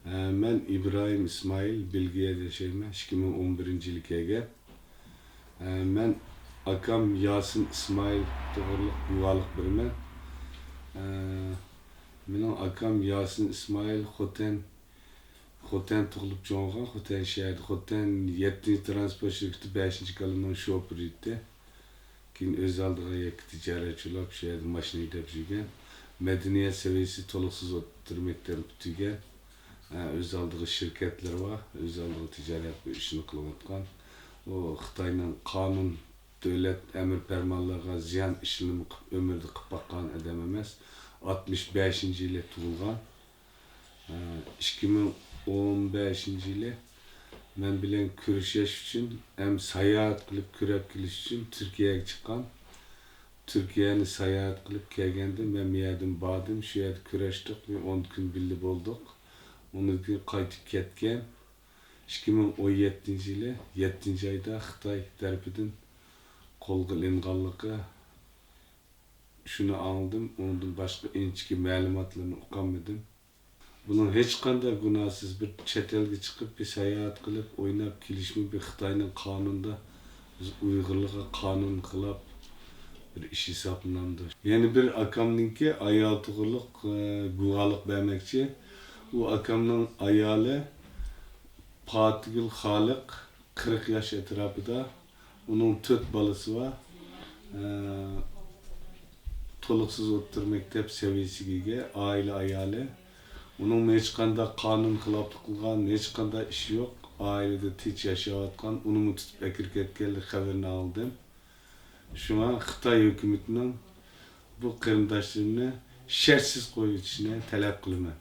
Ben İbrahim İsmail Bilgi'ye yaşayman 2011-yili kelgan. Ben akam Yasin İsmail to'g'riliq guvohlik beraman. Mening akam Yasin İsmail Xoten tug'ilib cho'g'aygan, Xoten shahrida. Xoten 7-transport şirketi 5-kolonning shoferi edi. Keyin o'z oldiga yakka tijoratchilab shu yerda mashina haydab yurgan. Madaniyat seviyesi toliqsiz o'rta maktab bitirgan. O'z oldiga shirkatlar var, o'z oldiga tijorat ishini qilayotgan. O Xitoyning qonun, davlat amr farmonlariga ziyon ishini ömürde qilib boqqan odam emas. 65-yili tug'ilgan. 2015-yili men bilan ko'rishish uchun ham sayohat qilib ko'rib kelish uchun Turkiyaga chiqqan. Türkiye'ni sayohat qilib kelganda men bu yerdan bordim, shu yerda ko'rishdik, 10 kun birga bo'ldik. Ondan keyin qaytib ketgan. 2017-yili 7-oyda Xitoy tarafidan qo'lga olinganligi shuni anladım. Ondan boshqa inchki ma'lumotlarni o'qamadim. Bunun hech qanday gunohsiz bir chet elga chiqib bir sayohat qilib o'ynab kelishmi bir Xitoyning qonunida biz Uyg'urlarga qonun qilib bir ish hisoblanadi. Yana bir akamninki ayol to'g'riliq guvohlik bermoqchi. Bu akamning ayoli Fatgul Xoliq 40 yosh atrofida. Uning 4 bolasi var. Toliqsiz o'rta maktab seviyesiga oila ayoli. Onun hech qanday qonun xiloflik qilgan, hech qanday ishi yo'q. Oilada tinch yashayotgan, uni tutib akirib ketganlik xabarini oldim. Shunga Xitoy hukumatining bu qarindoshlarimni shartsiz qo'yishini talab qilaman.